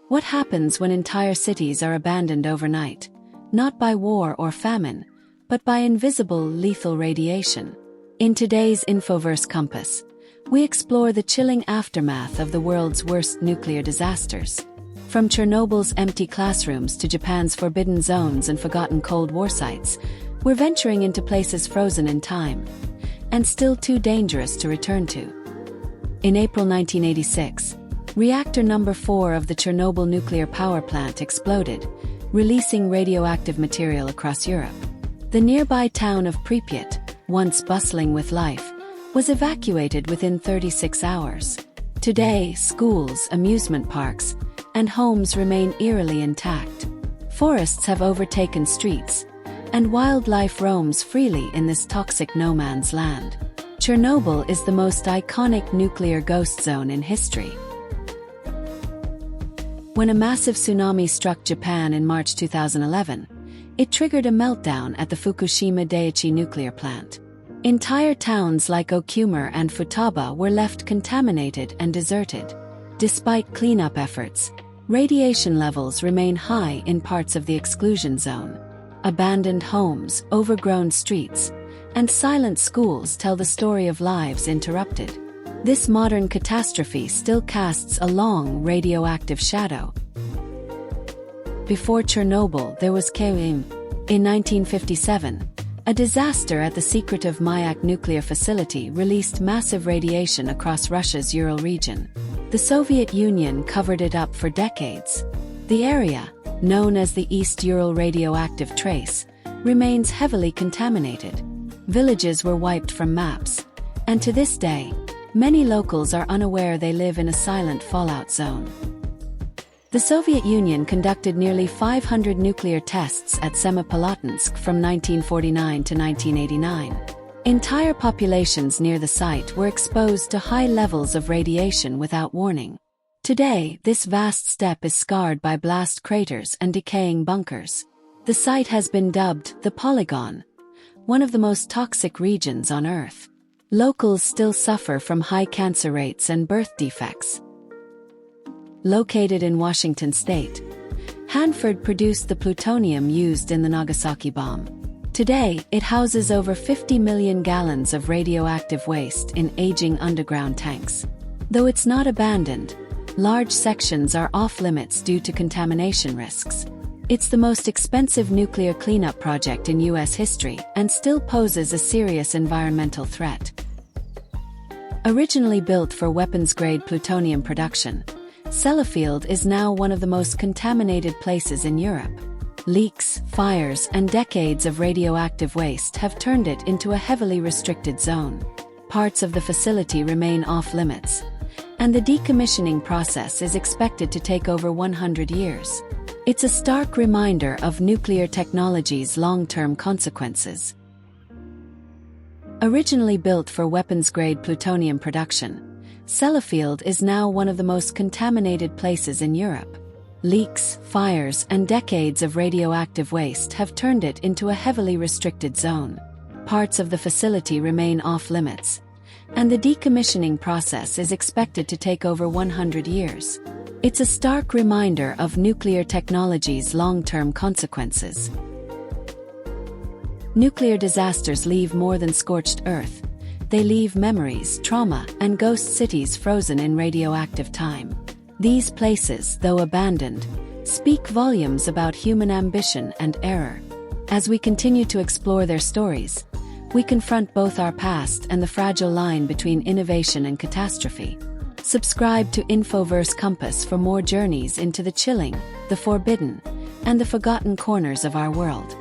What happens when entire cities are abandoned overnight? Not by war or famine, but by invisible, lethal radiation. In today's Infoverse Compass, we explore the chilling aftermath of the world's worst nuclear disasters. From Chernobyl's empty classrooms to Japan's forbidden zones and forgotten Cold War sites, we're venturing into places frozen in time, and still too dangerous to return to. In April 1986, reactor number 4 of the Chernobyl nuclear power plant exploded, releasing radioactive material across Europe. The nearby town of Pripyat, once bustling with life, was evacuated within 36 hours. Today, schools, amusement parks, and homes remain eerily intact. Forests have overtaken streets, and wildlife roams freely in this toxic no-man's land. Chernobyl is the most iconic nuclear ghost zone in history. When a massive tsunami struck Japan in March 2011, it triggered a meltdown at the Fukushima Daiichi nuclear plant. Entire towns like Okuma and Futaba were left contaminated and deserted. Despite cleanup efforts, radiation levels remain high in parts of the exclusion zone. Abandoned homes, overgrown streets, and silent schools tell the story of lives interrupted. This modern catastrophe still casts a long radioactive shadow. Before Chernobyl, there was Chernobyl. In 1957, a disaster at the secretive Mayak nuclear facility released massive radiation across Russia's Ural region. The Soviet Union covered it up for decades. The area, known as the East Ural radioactive trace, remains heavily contaminated. Villages were wiped from maps, and to this day, many locals are unaware they live in a silent fallout zone. The Soviet Union conducted nearly 500 nuclear tests at Semipalatinsk from 1949 to 1989. Entire populations near the site were exposed to high levels of radiation without warning. Today, this vast steppe is scarred by blast craters and decaying bunkers. The site has been dubbed the Polygon, one of the most toxic regions on Earth. Locals still suffer from high cancer rates and birth defects. Located in Washington state, Hanford produced the plutonium used in the Nagasaki bomb. Today, it houses over 50 million gallons of radioactive waste in aging underground tanks. Though it's not abandoned, large sections are off-limits due to contamination risks. It's the most expensive nuclear cleanup project in U.S. history and still poses a serious environmental threat. Originally built for weapons-grade plutonium production, Sellafield is now one of the most contaminated places in Europe. Leaks, fires, and decades of radioactive waste have turned it into a heavily restricted zone. Parts of the facility remain off-limits, and the decommissioning process is expected to take over 100 years. It's a stark reminder of nuclear technology's long-term consequences. Originally built for weapons-grade plutonium production, Sellafield is now one of the most contaminated places in Europe. Leaks, fires, and decades of radioactive waste have turned it into a heavily restricted zone. Parts of the facility remain off-limits, and the decommissioning process is expected to take over 100 years. It's a stark reminder of nuclear technology's long-term consequences. Nuclear disasters leave more than scorched earth. They leave memories, trauma, and ghost cities frozen in radioactive time. These places, though abandoned, speak volumes about human ambition and error. As we continue to explore their stories, we confront both our past and the fragile line between innovation and catastrophe. Subscribe to Infoverse Compass for more journeys into the chilling, the forbidden, and the forgotten corners of our world.